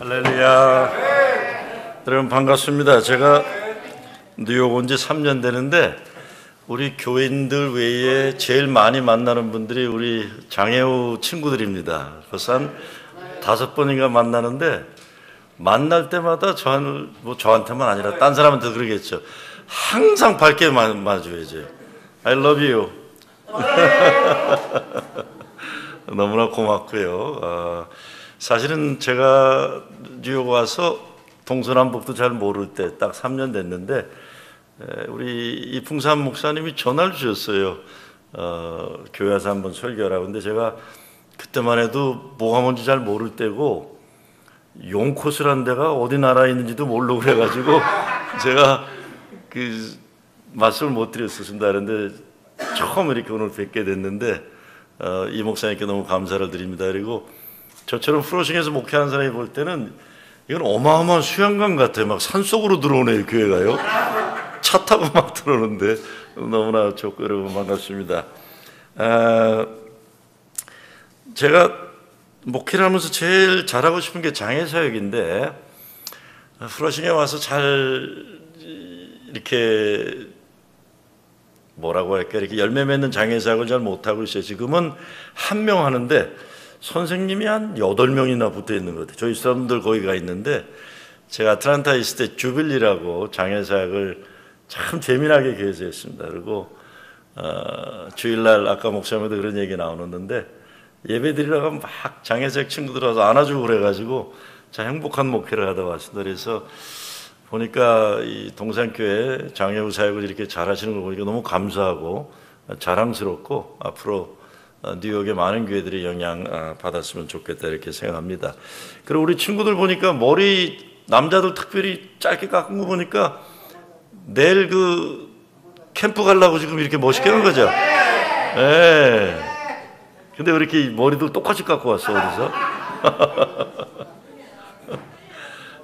할렐루야. 여러분 반갑습니다. 제가 뉴욕 온 지 3년 되는데 우리 교인들 외에 제일 많이 만나는 분들이 우리 장애우 친구들입니다. 벌써 한 5번인가 만나는데 만날 때마다 저한테만 아니라 딴 사람한테도 그러겠죠. 항상 밝게 맞아야죠. I love you. 너무나 고맙고요. 사실은 제가 뉴욕 와서 동서남북도 잘 모를 때 딱 3년 됐는데 우리 이풍산 목사님이 전화를 주셨어요. 교회 와서 한번 설교하라고. 근데 제가 그때만 해도 뭐가 뭔지 잘 모를 때고 용코스라는 데가 어디 나라에 있는지도 모르고 그래가지고 제가 그 말씀을 못 드렸었습니다. 그런데 처음 이렇게 오늘 뵙게 됐는데 이 목사님께 너무 감사를 드립니다. 그리고 저처럼 프로싱에서 목회하는 사람이 볼 때는 이건 어마어마한 수양강 같아요. 막 산속으로 들어오네요, 교회가요. 차 타고 막 들어오는데 너무나 좋고 여러분 반갑습니다. 제가 목회를 하면서 제일 잘하고 싶은 게 장애사역인데 프로싱에 와서 잘 이렇게 뭐라고 할까 이렇게 열매 맺는 장애사역을 잘 못하고 있어요. 지금은 한 명 하는데 선생님이 한 8명이나 붙어 있는 것 같아요. 저희 사람들 거기 가 있는데 제가 아틀란타에 있을 때 주빌리라고 장애사역을 참 재미나게 개최했습니다. 그리고 주일날 아까 목사님도 그런 얘기 나오는데 예배 드리다가 막 장애사역 친구들 와서 안아주고 그래가지고 참 행복한 목회를 하다 왔습니다. 그래서 보니까 이 동산교회 장애우 사역을 이렇게 잘하시는 걸 보니까 너무 감사하고 자랑스럽고 앞으로 뉴욕의 많은 교회들이 영향 받았으면 좋겠다 이렇게 생각합니다. 그리고 우리 친구들 보니까 머리 남자들 특별히 짧게 깎은 거 보니까 내일 그 캠프 가려고 지금 이렇게 멋있게 한 거죠. 네. 근데 왜 이렇게 머리도 똑같이 깎고 왔어 어디서?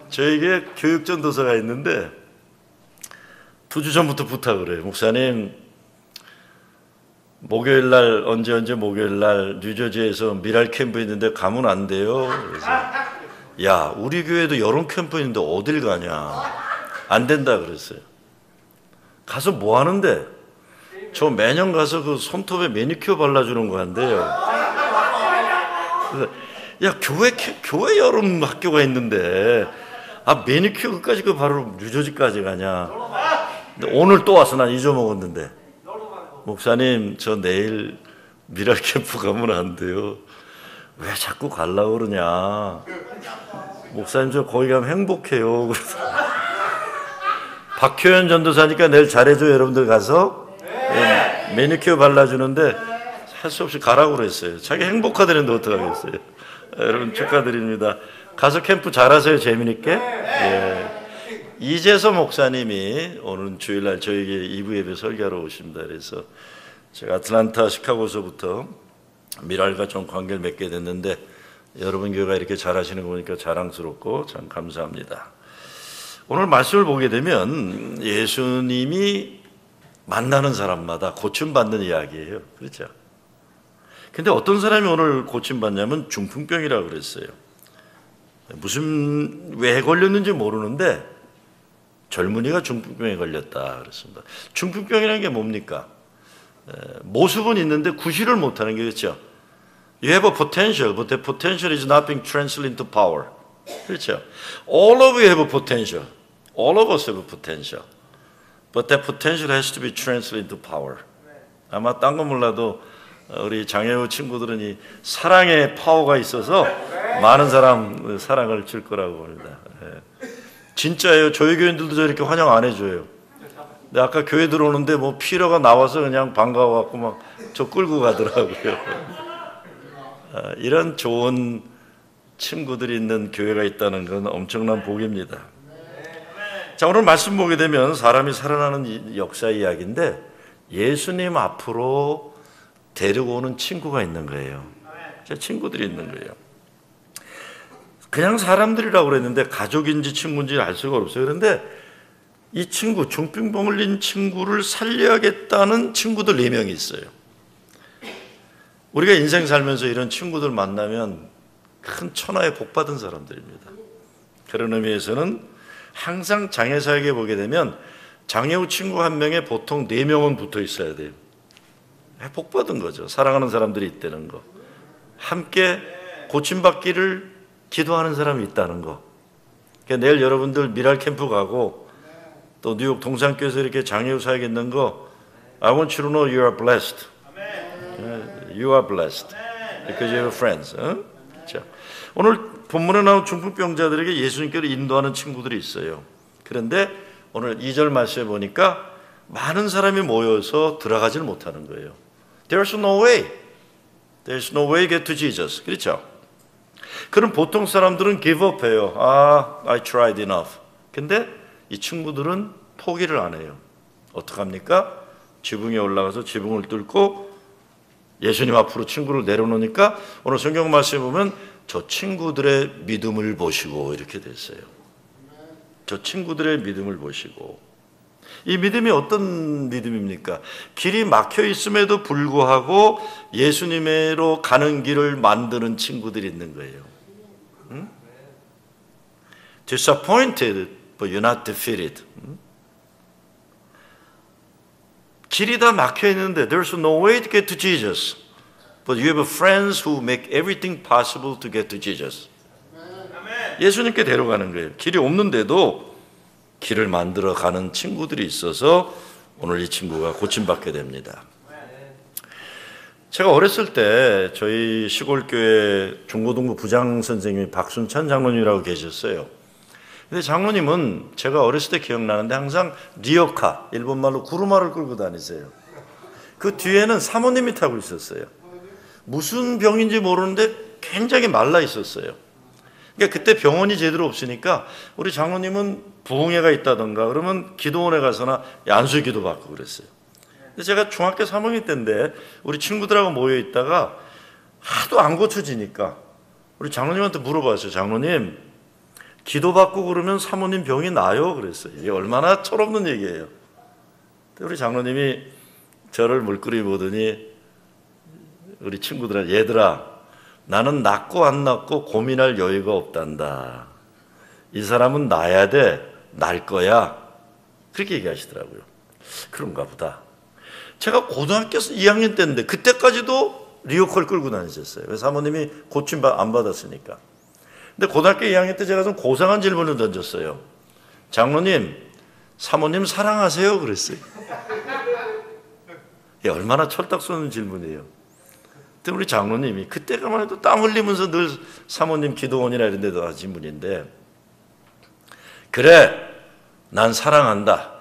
저에게 교육전도서가 있는데 2주 전부터 부탁을 해요. 목사님 목요일날 언제 목요일날 뉴저지에서 미랄 캠프 있는데 가면 안 돼요. 그래서 야 우리 교회도 여름 캠프 있는데 어딜 가냐. 안 된다 그랬어요. 가서 뭐 하는데? 저 매년 가서 그 손톱에 매니큐어 발라주는 거 한대요. 그래서 야 교회 여름 학교가 있는데 매니큐어까지 그 바로 뉴저지까지 가냐. 근데 오늘 또 와서 난 잊어먹었는데 목사님 저 내일 미랄 캠프 가면 안 돼요. 왜 자꾸 가려고 그러냐. 목사님 저 거기 가면 행복해요. 그래서 박효연 전도사니까 내일 잘해줘 여러분들 가서 매니큐어 발라주는데 할 수 없이 가라고 그랬어요. 자기 행복하다는데 어떡하겠어요. 여러분 축하드립니다. 가서 캠프 잘하세요. 재미있게. 예. 이재서 목사님이 오늘 주일날 저에게 2부 예배 설교하러 오십니다. 그래서 제가 아틀란타 시카고서부터 미랄과 좀 관계를 맺게 됐는데 여러분 교회가 이렇게 잘하시는 거 보니까 자랑스럽고 참 감사합니다. 오늘 말씀을 보게 되면 예수님이 만나는 사람마다 고침받는 이야기예요. 그렇죠? 근데 어떤 사람이 오늘 고침받냐면 중풍병이라고 그랬어요. 왜 걸렸는지 모르는데 젊은이가 중풍병에 걸렸다 그랬습니다. 중풍병이라는 게 뭡니까? 모습은 있는데 구실을 못하는 게 그렇죠. You have a potential, but the potential is not being translated into power. 그렇죠. All of you have a potential. All of us have a potential. But that potential has to be translated into power. 아마 딴 거 몰라도 우리 장애우 친구들은 이 사랑의 파워가 있어서 많은 사람 사랑을 줄 거라고 봅니다. 진짜예요. 저희 교인들도 저렇게 환영 안 해줘요. 근데 아까 교회 들어오는데 뭐 피러가 나와서 그냥 반가워갖고 막 저 끌고 가더라고요. 이런 좋은 친구들이 있는 교회가 있다는 건 엄청난 복입니다. 자, 오늘 말씀 보게 되면 사람이 살아나는 역사 이야기인데 예수님 앞으로 데리고 오는 친구가 있는 거예요. 제 친구들이 있는 거예요. 그냥 사람들이라고 그랬는데 가족인지 친구인지 알 수가 없어요. 그런데 이 친구, 중풍병 걸린 친구를 살려야겠다는 친구들 4명이 있어요. 우리가 인생 살면서 이런 친구들 만나면 큰 천하에 복 받은 사람들입니다. 그런 의미에서는 항상 장애사역에 보게 되면 장애우 친구 한 명에 보통 4명은 붙어 있어야 돼요. 복 받은 거죠. 사랑하는 사람들이 있다는 거. 함께 고침받기를 기도하는 사람이 있다는 거. 그러니까 내일 여러분들 미랄 캠프 가고 또 뉴욕 동산교에서 이렇게 장애우 사역 있는 거 I want you to know you are blessed. You are blessed. Because you have friends. 자, 오늘 본문에 나온 중풍병자들에게 예수님께로 인도하는 친구들이 있어요. 그런데 오늘 2절 말씀에 보니까 많은 사람이 모여서 들어가지를 못하는 거예요. There's no way. There's no way to get to Jesus. 그렇죠? 그럼 보통 사람들은 give up 해요. I tried enough. 근데 이 친구들은 포기를 안 해요. 어떡합니까? 지붕에 올라가서 지붕을 뚫고 예수님 앞으로 친구를 내려놓으니까 오늘 성경 말씀에 보면 저 친구들의 믿음을 보시고 이렇게 됐어요. 저 친구들의 믿음을 보시고. 이 믿음이 어떤 믿음입니까? 길이 막혀 있음에도 불구하고 예수님으로 가는 길을 만드는 친구들이 있는 거예요. Disappointed, but you're not defeated. 길이 다 막혀 있는데 there's no way to get to Jesus. But you have friends who make everything possible to get to Jesus. 예수님께 데려가는 거예요. 길이 없는데도 길을 만들어 가는 친구들이 있어서 오늘 이 친구가 고침받게 됩니다. 제가 어렸을 때 저희 시골교회 중고등부 부장 선생님이 박순찬 장로님이라고 계셨어요. 근데 장로님은 제가 어렸을 때 기억나는데 항상 리어카, 일본말로 구루마를 끌고 다니세요. 그 뒤에는 사모님이 타고 있었어요. 무슨 병인지 모르는데 굉장히 말라 있었어요. 그러니까 그때 병원이 제대로 없으니까 우리 장로님은 부흥회가 있다던가 그러면 기도원에 가서나 안수 기도 받고 그랬어요. 근데 제가 중학교 3학년 때인데 우리 친구들하고 모여 있다가 하도 안 고쳐지니까 우리 장로님한테 물어봤어요. 장로님, 기도 받고 그러면 사모님 병이 나요? 그랬어요. 이게 얼마나 철없는 얘기예요. 우리 장로님이 저를 물끄러미 보더니 우리 친구들한테 얘들아, 나는 낫고 안 낫고 고민할 여유가 없단다. 이 사람은 나야 돼. 날 거야. 그렇게 얘기하시더라고요. 그런가 보다. 제가 고등학교 2학년 때인데 그때까지도 리어컬 끌고 다니셨어요. 사모님이 고침 안 받았으니까. 근데 고등학교 2학년 때 제가 좀 고상한 질문을 던졌어요. 장로님, 사모님 사랑하세요? 그랬어요. 이게 얼마나 철딱 쏘는 질문이에요. 근데 우리 장로님이 그때가만 해도 땀 흘리면서 늘 사모님 기도원이나 이런 데도 하신 분인데, 그래, 난 사랑한다.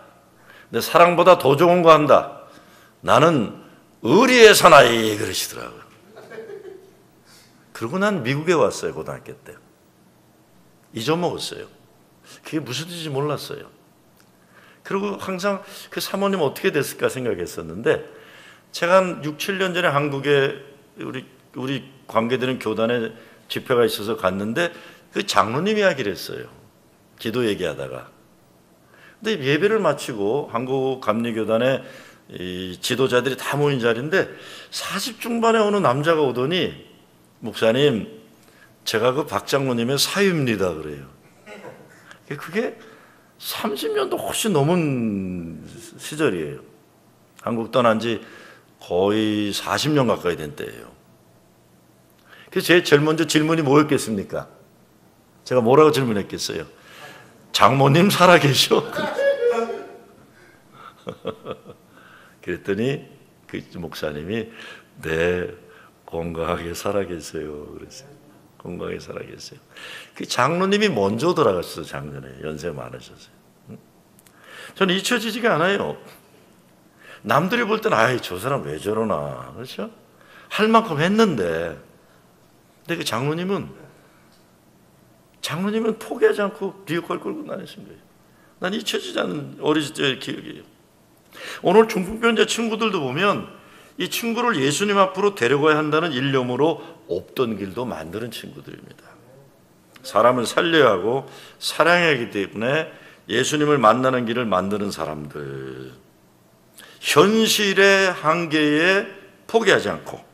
근데 사랑보다 더 좋은 거 한다. 나는 의리의 사나이 그러시더라고요. 그러고 난 미국에 왔어요. 고등학교 때. 잊어먹었어요. 그게 무슨 뜻인지 몰랐어요. 그리고 항상 그 사모님 어떻게 됐을까 생각했었는데, 제가 한 6, 7년 전에 한국에 우리 관계되는 교단에 집회가 있어서 갔는데 그 장로님 이야기를 했어요. 기도 얘기하다가. 근데 예배를 마치고 한국 감리교단에 이 지도자들이 다 모인 자리인데 40 중반에 어느 남자가 오더니, 목사님, 제가 그 박 장로님의 사유입니다 그래요. 그게 30년도 훨씬 넘은 시절이에요. 한국 떠난 지 거의 40년 가까이 된 때예요. 그래서 제일 먼저 질문이 뭐였겠습니까? 제가 뭐라고 질문했겠어요? 장모님 살아계셔? 그랬더니 그 목사님이 네, 건강하게 살아계세요 그랬어요. 건강하게 살아계세요. 그 장로님이 먼저 돌아가셨어요. 작년에 연세 많으셨어요. 저는 잊혀지지가 않아요. 남들이 볼 때는 아이 저 사람 왜 저러나, 그렇죠? 할 만큼 했는데, 근데 그 장로님은 포기하지 않고 리어컬 끌고 다니신 거예요. 난 잊혀지지 않는 어린 시절의 기억이에요. 오늘 중풍병자 친구들도 보면 이 친구를 예수님 앞으로 데려가야 한다는 일념으로 없던 길도 만드는 친구들입니다. 사람을 살려야 하고 사랑해야 하기 때문에 예수님을 만나는 길을 만드는 사람들, 현실의 한계에 포기하지 않고,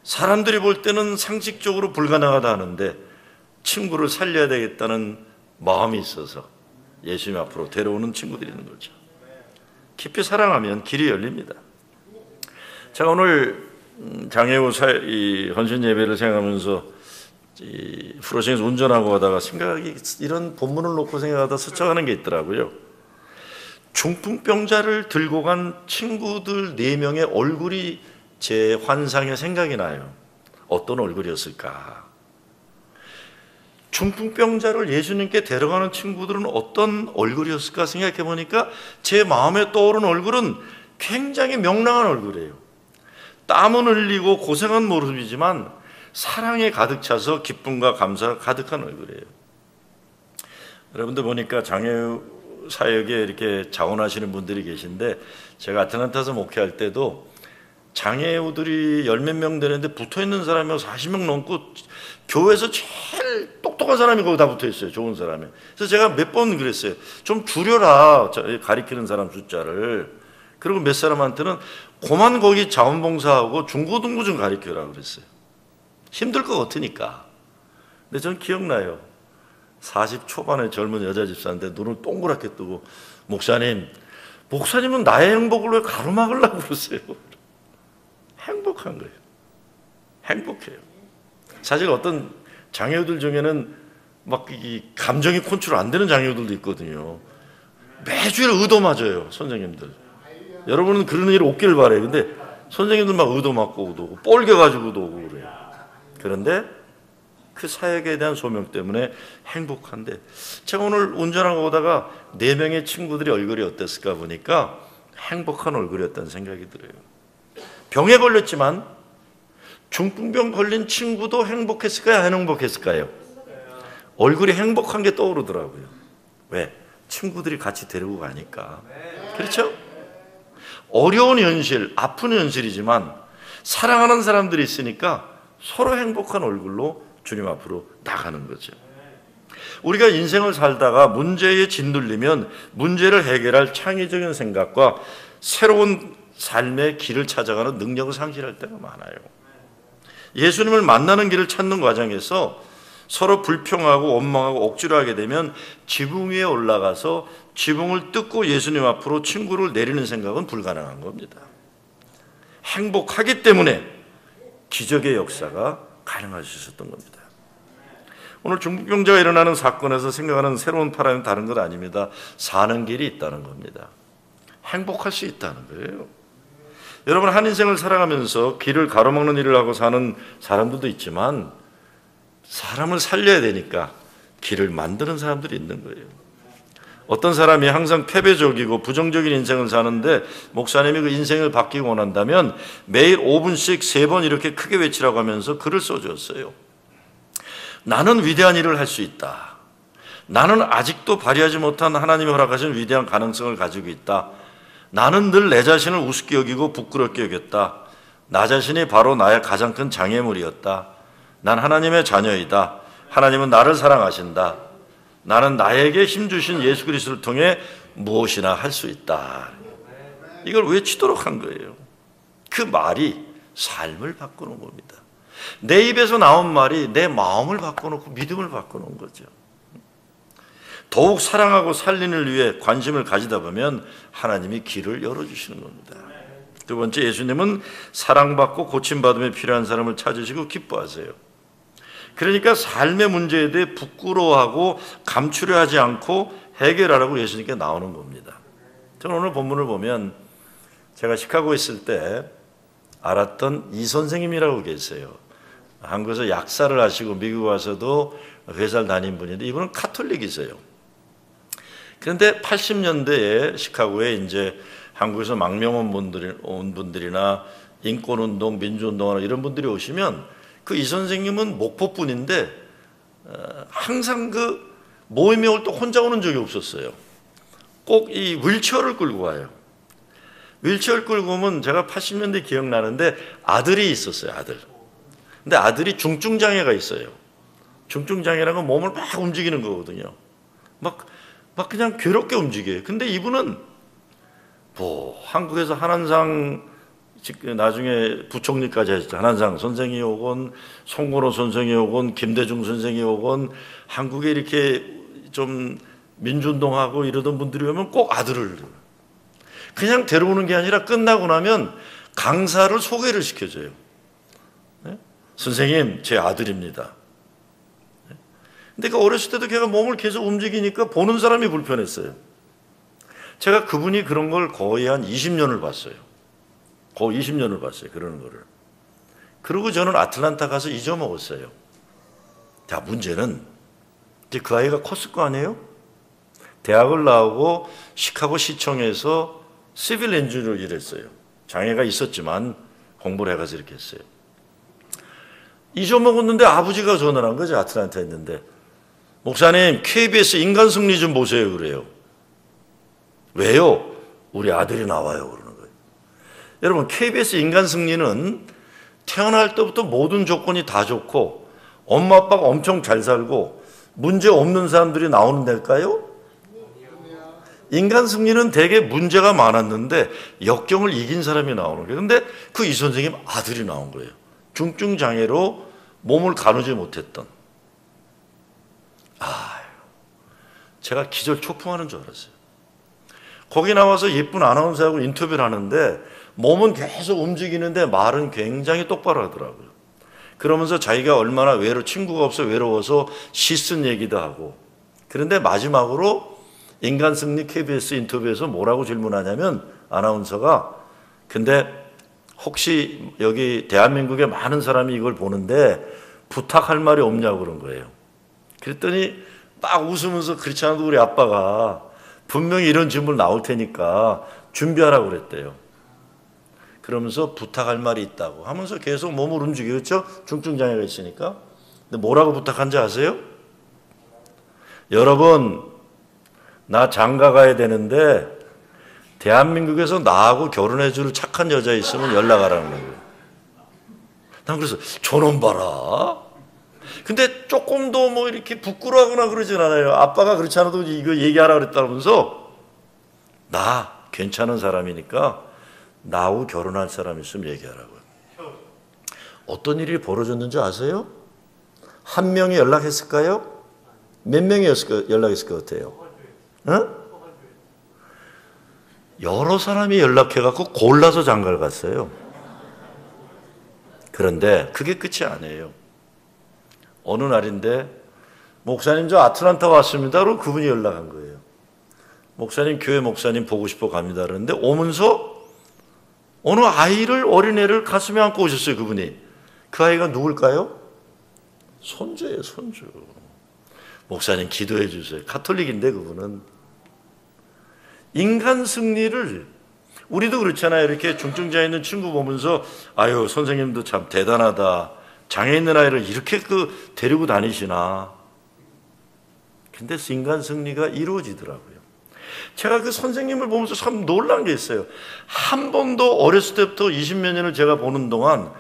사람들이 볼 때는 상식적으로 불가능하다 하는데 친구를 살려야 되겠다는 마음이 있어서 예수님 앞으로 데려오는 친구들이 있는 거죠. 깊이 사랑하면 길이 열립니다. 제가 오늘 장애우 헌신 예배를 생각하면서 프로싱에서 운전하고 가다가 이런 본문을 놓고 생각하다 스쳐가는 게 있더라고요. 중풍병자를 들고 간 친구들 4명의 얼굴이 제 환상에 생각이 나요. 어떤 얼굴이었을까? 중풍병자를 예수님께 데려가는 친구들은 어떤 얼굴이었을까 생각해 보니까 제 마음에 떠오른 얼굴은 굉장히 명랑한 얼굴이에요. 땀은 흘리고 고생한 모습이지만 사랑에 가득 차서 기쁨과 감사가 가득한 얼굴이에요. 여러분들 보니까 장애우 사역에 이렇게 자원하시는 분들이 계신데, 제가 아틀란타에서 목회할 때도 장애우들이 10몇 명 되는데 붙어있는 사람이 40명 넘고 교회에서 제일 똑똑한 사람이 거기 다 붙어있어요. 좋은 사람이. 그래서 제가 몇 번 그랬어요. 좀 줄여라, 가리키는 사람 숫자를. 그리고 몇 사람한테는 그만 거기 자원봉사하고 중고등부 좀 가리켜라 그랬어요. 힘들 것 같으니까. 근데 전 기억나요. 40 초반의 젊은 여자 집사인데 눈을 동그랗게 뜨고, 목사님은 나의 행복을 왜 가로막으려고 그러세요? 행복한 거예요. 행복해요. 사실 어떤 장애우들 중에는 막 이 감정이 컨트롤 안 되는 장애우들도 있거든요. 매주일 의도 맞아요, 선생님들. 여러분은 그런 일 없기를 바래요. 근데 선생님들 막 의도 맞고 오고 뻘개가지고도 오고 그래요. 그런데 그 사역에 대한 소명 때문에 행복한데, 제가 오늘 운전하고 오다가 4명의 친구들의 얼굴이 어땠을까 보니까 행복한 얼굴이었다는 생각이 들어요. 병에 걸렸지만 중풍병 걸린 친구도 행복했을까요? 안 행복했을까요? 얼굴이 행복한 게 떠오르더라고요. 왜? 친구들이 같이 데리고 가니까. 그렇죠? 어려운 현실, 아픈 현실이지만 사랑하는 사람들이 있으니까 서로 행복한 얼굴로 주님 앞으로 나가는 거죠. 우리가 인생을 살다가 문제에 짓눌리면 문제를 해결할 창의적인 생각과 새로운 삶의 길을 찾아가는 능력을 상실할 때가 많아요. 예수님을 만나는 길을 찾는 과정에서 서로 불평하고 원망하고 억지로 하게 되면 지붕 위에 올라가서 지붕을 뜯고 예수님 앞으로 친구를 내리는 생각은 불가능한 겁니다. 행복하기 때문에 기적의 역사가 가능할 수 있었던 겁니다. 오늘 중풍병자가 일어나는 사건에서 생각하는 새로운 파라다임은 다른 것 아닙니다. 사는 길이 있다는 겁니다. 행복할 수 있다는 거예요. 여러분, 한 인생을 살아가면서 길을 가로막는 일을 하고 사는 사람들도 있지만 사람을 살려야 되니까 길을 만드는 사람들이 있는 거예요. 어떤 사람이 항상 패배적이고 부정적인 인생을 사는데 목사님이 그 인생을 바뀌기 원한다면 매일 5분씩 3번 이렇게 크게 외치라고 하면서 글을 써주었어요. 나는 위대한 일을 할 수 있다. 나는 아직도 발휘하지 못한 하나님이 허락하신 위대한 가능성을 가지고 있다. 나는 늘 내 자신을 우습게 여기고 부끄럽게 여겼다. 나 자신이 바로 나의 가장 큰 장애물이었다. 난 하나님의 자녀이다. 하나님은 나를 사랑하신다. 나는 나에게 힘주신 예수 그리스도를 통해 무엇이나 할 수 있다. 이걸 외치도록 한 거예요. 그 말이 삶을 바꾸는 겁니다. 내 입에서 나온 말이 내 마음을 바꿔놓고 믿음을 바꿔놓은 거죠. 더욱 사랑하고 살리는 위해 관심을 가지다 보면 하나님이 길을 열어주시는 겁니다. 두 번째, 예수님은 사랑받고 고침받음에 필요한 사람을 찾으시고 기뻐하세요. 그러니까 삶의 문제에 대해 부끄러워하고 감추려 하지 않고 해결하라고 예수님께 나오는 겁니다. 저는 오늘 본문을 보면 제가 시카고에 있을 때 알았던 이 선생님이라고 계세요. 한국에서 약사를 하시고 미국 와서도 회사를 다닌 분인데 이분은 카톨릭이세요. 그런데 80년대에 시카고에 이제 한국에서 망명온 분들이나 인권운동, 민주운동하는 이런 분들이 오시면 그 이 선생님은 목포분인데 항상 그 모임에 올 때 혼자 오는 적이 없었어요. 꼭 이 휠체어를 끌고 와요. 휠체어를 끌고 오면 제가 80년대 기억나는데 아들이 있었어요, 아들. 근데 아들이 중증장애가 있어요. 중증장애라는 건 몸을 막 움직이는 거거든요. 막 그냥 괴롭게 움직여요. 근데 이분은 한국에서 한한상 나중에 부총리까지 하셨죠. 한한상 선생이 오건, 송건호 선생이 오건, 김대중 선생이 오건, 한국에 이렇게 좀 민주운동하고 이러던 분들이 오면 꼭 아들을 그냥 데려오는 게 아니라 끝나고 나면 강사를 소개를 시켜줘요. 네? 선생님, 제 아들입니다. 네? 근데 그 어렸을 때도 걔가 몸을 계속 움직이니까 보는 사람이 불편했어요. 제가 그분이 그런 걸 거의 한 20년을 봤어요. 거의 20년을 봤어요. 그러는 거를. 그리고 저는 아틀란타 가서 잊어먹었어요. 자, 문제는 이제 그 아이가 컸을 거 아니에요? 대학을 나오고 시카고 시청에서 시빌 엔지니어로 일했어요. 장애가 있었지만 공부를 해가서 이렇게 했어요. 잊어먹었는데 아버지가 전화를 한 거죠. 아틀란타에 있는데. 목사님, KBS 인간 승리 좀 보세요. 그래요. 왜요? 우리 아들이 나와요. 그러는 거예요. 여러분, KBS 인간 승리는 태어날 때부터 모든 조건이 다 좋고 엄마 아빠가 엄청 잘 살고 문제 없는 사람들이 나오는 데일까요? 인간 승리는 되게 문제가 많았는데 역경을 이긴 사람이 나오는 거예요. 근데 그 이 선생님 아들이 나온 거예요. 중증 장애로 몸을 가누지 못했던. 제가 기절 초풍하는 줄 알았어요. 거기 나와서 예쁜 아나운서하고 인터뷰를 하는데 몸은 계속 움직이는데 말은 굉장히 똑바로 하더라고요. 그러면서 자기가 얼마나 친구가 없어 외로워서 시 쓴 얘기도 하고. 그런데 마지막으로 인간 승리 KBS 인터뷰에서 뭐라고 질문하냐면 아나운서가 근데 혹시 여기 대한민국에 많은 사람이 이걸 보는데 부탁할 말이 없냐고 그런 거예요. 그랬더니 막 웃으면서 그렇지 않아도 우리 아빠가 분명히 이런 질문 나올 테니까 준비하라고 그랬대요. 그러면서 부탁할 말이 있다고 하면서 계속 몸을 움직였죠. 중증장애가 있으니까. 근데 뭐라고 부탁한지 아세요? 여러분, 나 장가 가야 되는데 대한민국에서 나하고 결혼해 줄 착한 여자 있으면 연락하라는 거예요. 난 그래서 저놈 봐라. 근데 조금도 뭐 이렇게 부끄러워하거나 그러진 않아요. 아빠가 그렇지 않아도 이거 얘기하라 그랬다면서 나 괜찮은 사람이니까 나하고 결혼할 사람 있으면 얘기하라고요. 어떤 일이 벌어졌는지 아세요? 한 명이 연락했을까요? 몇 명이 연락했을 것 같아요? 응? 여러 사람이 연락해갖고 골라서 장가를 갔어요. 그런데 그게 끝이 아니에요. 어느 날인데 목사님 저 아틀란타 왔습니다. 그리고 그분이 연락한 거예요. 목사님 교회 목사님 보고 싶어 갑니다. 그러는데 오면서 어느 어린애를 가슴에 안고 오셨어요. 그분이. 그 아이가 누굴까요? 손주예요. 손주. 목사님 기도해 주세요. 가톨릭인데 그분은. 인간 승리를 우리도 그렇잖아요. 이렇게 중증장애 있는 친구 보면서 아유 선생님도 참 대단하다. 장애 있는 아이를 이렇게 데리고 다니시나. 근데 인간 승리가 이루어지더라고요. 제가 그 선생님을 보면서 참 놀란 게 있어요. 한 번도 어렸을 때부터 20몇 년을 제가 보는 동안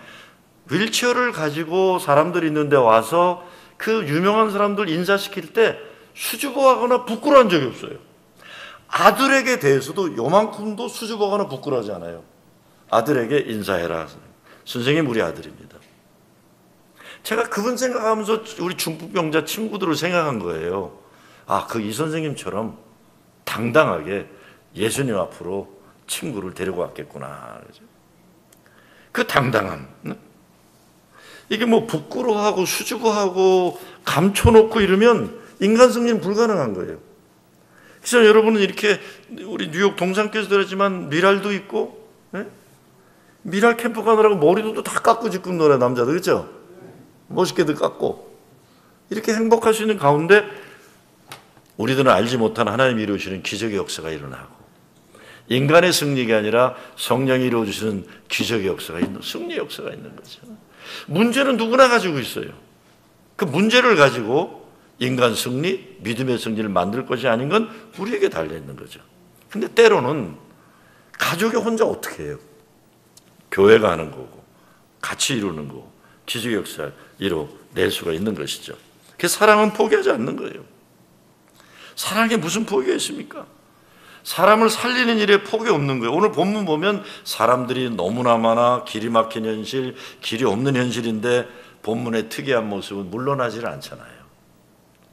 휠체어를 가지고 사람들이 있는데 와서 그 유명한 사람들 인사시킬 때 수줍어하거나 부끄러운 적이 없어요. 아들에게 대해서도 요만큼도 수줍어하거나 부끄러워하지 않아요. 아들에게 인사해라. 선생님 우리 아들입니다. 제가 그분 생각하면서 우리 중풍병자 친구들을 생각한 거예요. 그 이 선생님처럼 당당하게 예수님 앞으로 친구를 데리고 왔겠구나. 그 당당함. 이게 뭐 부끄러워하고 수줍어하고 감춰놓고 이러면 인간 승리는 불가능한 거예요. 그래서 여러분은 이렇게 우리 뉴욕 동산교에서 들었지만 미랄도 있고, 네? 미랄 캠프 가느라고 머리도 다 깎고 지금 노래 남자들 그렇죠? 멋있게도 깎고 이렇게 행복할 수 있는 가운데 우리들은 알지 못한 하나님이 이루어주시는 기적의 역사가 일어나고 인간의 승리가 아니라 성령이 이루어주시는 기적의 역사가 있는 승리의 역사가 있는 거죠. 문제는 누구나 가지고 있어요. 그 문제를 가지고 인간 승리, 믿음의 승리를 만들 것이 아닌 건 우리에게 달려있는 거죠. 근데 때로는 가족이 혼자 어떻게 해요? 교회가 하는 거고 같이 이루는 거고 기적의 역사를 이뤄낼 수가 있는 것이죠. 그래서 사랑은 포기하지 않는 거예요. 사랑에 무슨 포기가 있습니까? 사람을 살리는 일에 폭이 없는 거예요. 오늘 본문 보면 사람들이 너무나 많아 길이 막힌 현실, 길이 없는 현실인데 본문의 특이한 모습은 물러나지를 않잖아요.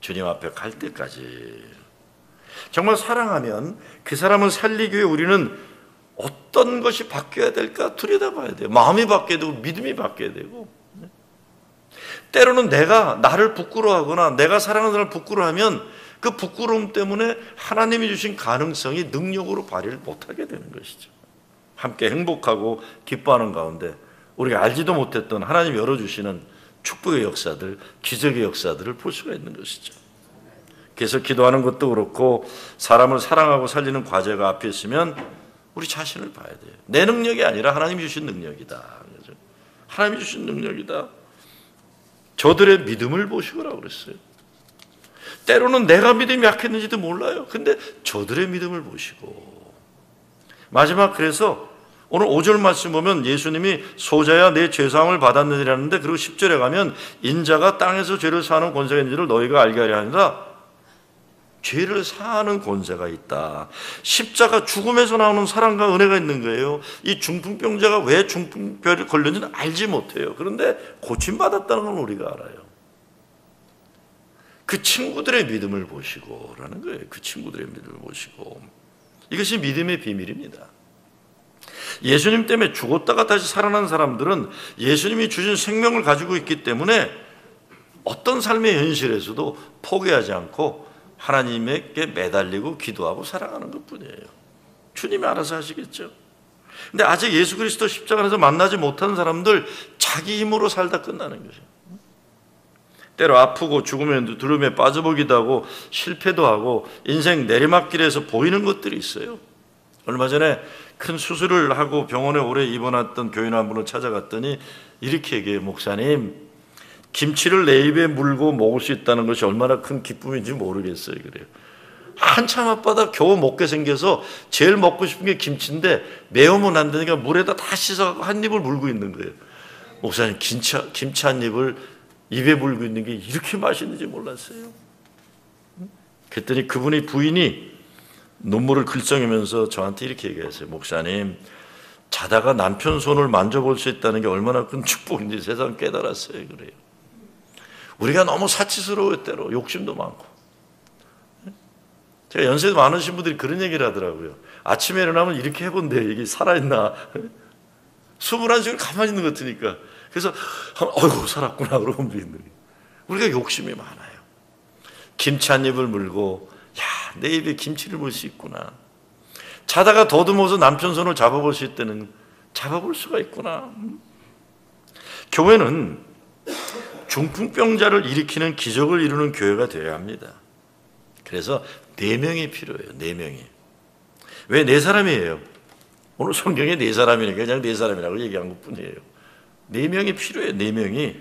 주님 앞에 갈 때까지. 정말 사랑하면 그 사람을 살리기 위해 우리는 어떤 것이 바뀌어야 될까 들여다봐야 돼요. 마음이 바뀌어야 되고 믿음이 바뀌어야 되고. 때로는 내가 나를 부끄러워하거나 내가 사랑하는 사람을 부끄러워하면 그 부끄러움 때문에 하나님이 주신 가능성이 능력으로 발휘를 못하게 되는 것이죠. 함께 행복하고 기뻐하는 가운데 우리가 알지도 못했던 하나님이 열어주시는 축복의 역사들, 기적의 역사들을 볼 수가 있는 것이죠. 그래서 기도하는 것도 그렇고 사람을 사랑하고 살리는 과제가 앞에 있으면 우리 자신을 봐야 돼요. 내 능력이 아니라 하나님이 주신 능력이다. 하나님이 주신 능력이다. 저들의 믿음을 보시고라고 그랬어요. 때로는 내가 믿음이 약했는지도 몰라요. 근데 저들의 믿음을 보시고. 마지막 그래서 오늘 5절 말씀 보면 예수님이 소자야 내 죄사함을 받았느니라는데 그리고 10절에 가면 인자가 땅에서 죄를 사하는 권세가 있는지를 너희가 알게 하려 하니라. 죄를 사하는 권세가 있다. 십자가 죽음에서 나오는 사랑과 은혜가 있는 거예요. 이 중풍병자가 왜 중풍병에 걸렸는지는 알지 못해요. 그런데 고침받았다는 건 우리가 알아요. 그 친구들의 믿음을 보시고 라는 거예요. 그 친구들의 믿음을 보시고. 이것이 믿음의 비밀입니다. 예수님 때문에 죽었다가 다시 살아난 사람들은 예수님이 주신 생명을 가지고 있기 때문에 어떤 삶의 현실에서도 포기하지 않고 하나님에게 매달리고 기도하고 살아가는 것뿐이에요. 주님이 알아서 하시겠죠. 근데 아직 예수 그리스도 십자가 안에서 만나지 못한 사람들 자기 힘으로 살다 끝나는 거죠. 때로 아프고 죽으면 두려움에 빠져보기도 하고 실패도 하고 인생 내리막길에서 보이는 것들이 있어요. 얼마 전에 큰 수술을 하고 병원에 오래 입원했던 교인 한 분을 찾아갔더니 이렇게 얘기해요. 목사님, 김치를 내 입에 물고 먹을 수 있다는 것이 얼마나 큰 기쁨인지 모르겠어요. 그래요. 한참 앞바다 겨우 먹게 생겨서 제일 먹고 싶은 게 김치인데 매우면 안 되니까 물에다 다 씻어서 한 입을 물고 있는 거예요. 목사님, 김치 한 입을 입에 물고 있는 게 이렇게 맛있는지 몰랐어요. 그랬더니 그분의 부인이 눈물을 글썽이면서 저한테 이렇게 얘기했어요. 목사님, 자다가 남편 손을 만져볼 수 있다는 게 얼마나 큰 축복인지 세상 깨달았어요. 그래요. 우리가 너무 사치스러워요. 때로 욕심도 많고. 제가 연세도 많으신 분들이 그런 얘기를 하더라고요. 아침에 일어나면 이렇게 해본대. 이게 살아있나. 21시간 가만히 있는 것 같으니까. 그래서 어이구 살았구나 그러고 있는 거예요. 우리가 욕심이 많아요. 김치 한 입을 물고 야, 내 입에 김치를 물 수 있구나. 자다가 더듬어서 남편 손을 잡아볼 수 있다는 잡아볼 수가 있구나. 교회는 중풍병자를 일으키는 기적을 이루는 교회가 되어야 합니다. 그래서 4명이 필요해요. 4명이. 왜 4사람이에요? 오늘 성경에 4사람이니까 그냥 4사람이라고 얘기한 것뿐이에요. 4명이 필요해요. 4명이.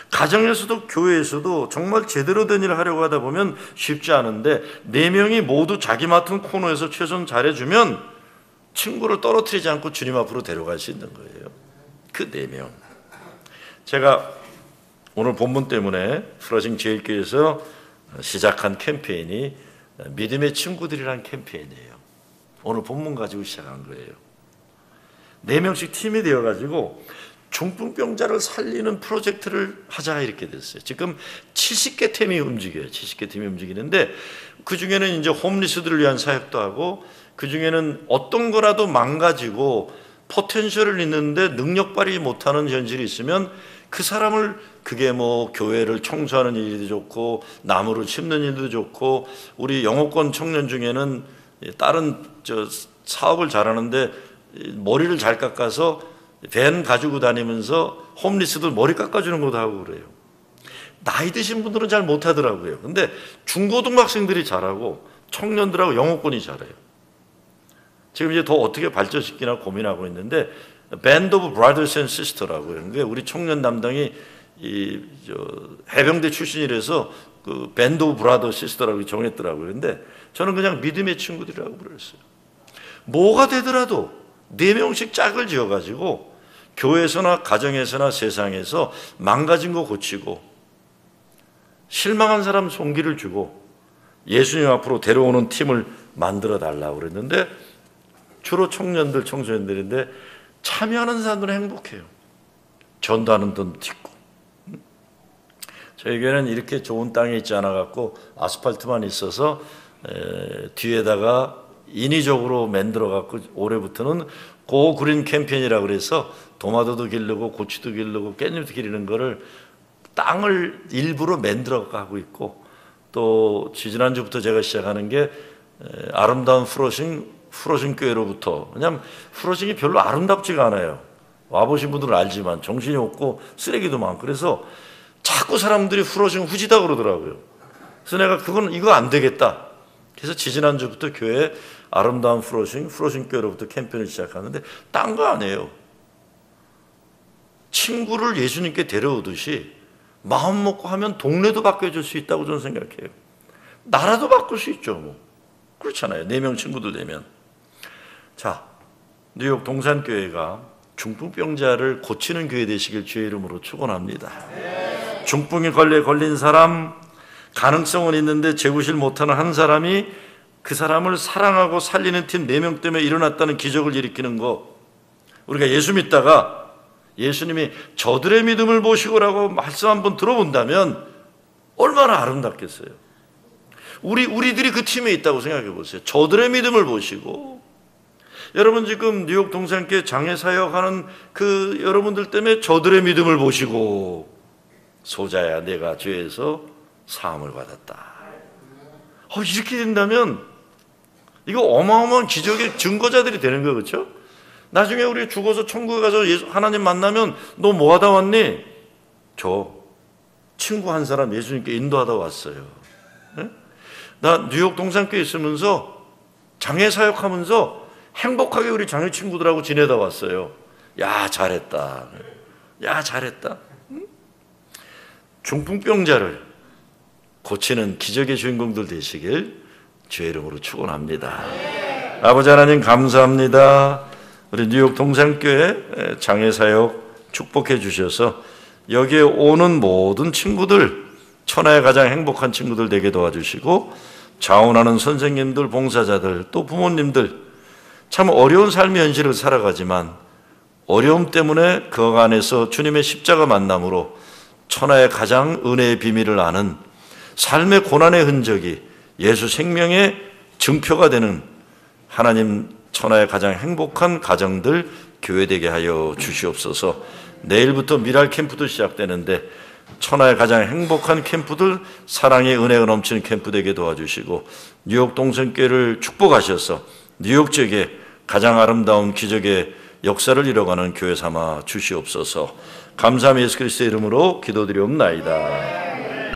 가정에서도 교회에서도 정말 제대로 된 일을 하려고 하다 보면 쉽지 않은데 4명이 모두 자기 맡은 코너에서 최선 잘해주면 친구를 떨어뜨리지 않고 주님 앞으로 데려갈 수 있는 거예요. 그 4명. 제가 오늘 본문 때문에 프러싱 제일교회에서 시작한 캠페인이 믿음의 친구들이라는 캠페인이에요. 오늘 본문 가지고 시작한 거예요. 4명씩 팀이 되어가지고 중풍병자를 살리는 프로젝트를 하자 이렇게 됐어요. 지금 70개 팀이 움직여요. 70개 팀이 움직이는데 그 중에는 이제 홈리스들을 위한 사역도 하고 그 중에는 어떤 거라도 망가지고 포텐셜을 있는데 능력 발휘 못하는 현실이 있으면 그 사람을 그게 뭐 교회를 청소하는 일도 좋고 나무를 심는 일도 좋고 우리 영어권 청년 중에는 다른 사업을 잘하는데 머리를 잘 깎아서 밴 가지고 다니면서 홈리스들 머리 깎아주는 것도 하고 그래요. 나이 드신 분들은 잘 못하더라고요. 근데 중고등학생들이 잘하고 청년들하고 영어권이 잘해요. 지금 이제 더 어떻게 발전시키나 고민하고 있는데 밴드 오브 브라더스 앤 시스터라고요. 그게 우리 청년 담당이 해병대 출신이라서 그 밴드 오브 브라더 시스터라고 정했더라고요. 근데 저는 그냥 믿음의 친구들이라고 그랬어요. 뭐가 되더라도 4명씩 짝을 지어가지고 교회에서나 가정에서나 세상에서 망가진 거 고치고 실망한 사람 손길을 주고 예수님 앞으로 데려오는 팀을 만들어 달라고 그랬는데 주로 청년들, 청소년들인데 참여하는 사람들은 행복해요. 전도하는 돈도 있고. 저희 교회는 이렇게 좋은 땅에 있지 않아 갖고 아스팔트만 있어서 뒤에다가 인위적으로 만들어 갖고 올해부터는 고그린 캠페인이라고 그래서 도마도도 기르고 고추도 기르고 깻잎도 기르는 거를 땅을 일부러 만들어 가고 있고, 또 지난주부터 제가 시작하는 게 아름다운 프로싱 교회로부터. 왜냐하면 프로싱이 별로 아름답지가 않아요. 와보신 분들은 알지만 정신이 없고 쓰레기도 많고, 그래서 자꾸 사람들이 프로싱 후지다 그러더라고요. 그래서 내가 이거 안 되겠다. 그래서 지난주부터 교회에 아름다운 프로싱 교회로부터 캠페인을 시작하는데 딴 거 아니에요. 친구를 예수님께 데려오듯이 마음 먹고 하면 동네도 바뀌어질 수 있다고 저는 생각해요. 나라도 바꿀 수 있죠. 뭐. 그렇잖아요. 4명 친구들 되면. 자, 뉴욕 동산교회가 중풍병자를 고치는 교회 되시길 주의 이름으로 축원합니다. 중풍에 걸린 사람, 가능성은 있는데 재구실 못하는 한 사람이 그 사람을 사랑하고 살리는 팀 4명 때문에 일어났다는 기적을 일으키는 거. 우리가 예수 믿다가 예수님이 저들의 믿음을 보시고라고 말씀 한번 들어본다면 얼마나 아름답겠어요. 우리들이 그 팀에 있다고 생각해 보세요. 저들의 믿음을 보시고. 여러분 지금 뉴욕 동산교회 장애사역하는 그 여러분들 때문에 저들의 믿음을 보시고, 소자야 내가 죄에서 사함을 받았다. 이렇게 된다면 이거 어마어마한 기적의 증거자들이 되는 거예요. 그렇죠? 나중에 우리 죽어서 천국에 가서 하나님 만나면 너 뭐 하다 왔니? 저 친구 한 사람 예수님께 인도하다 왔어요. 네? 나 뉴욕 동산교회 있으면서 장애사역하면서 행복하게 우리 장애 친구들하고 지내다 왔어요. 야 잘했다. 야 잘했다. 중풍병자를 고치는 기적의 주인공들 되시길 주의 이름으로 축원합니다. 아버지 하나님 감사합니다. 우리 뉴욕 동산교회 장애사역 축복해 주셔서 여기에 오는 모든 친구들, 천하의 가장 행복한 친구들 되게 도와주시고, 자원하는 선생님들, 봉사자들, 또 부모님들, 참 어려운 삶의 현실을 살아가지만 어려움 때문에 그 안에서 주님의 십자가 만남으로 천하의 가장 은혜의 비밀을 아는 삶의 고난의 흔적이 예수 생명의 증표가 되는 하나님 천하의 가장 행복한 가정들 교회 되게 하여 주시옵소서. 내일부터 미랄 캠프도 시작되는데 천하의 가장 행복한 캠프들, 사랑의 은혜가 넘치는 캠프 되게 도와주시고, 뉴욕 동산교회를 축복하셔서 뉴욕 지역에 가장 아름다운 기적의 역사를 이뤄가는 교회 삼아 주시옵소서. 감사함 예수 그리스도의 이름으로 기도드리옵나이다.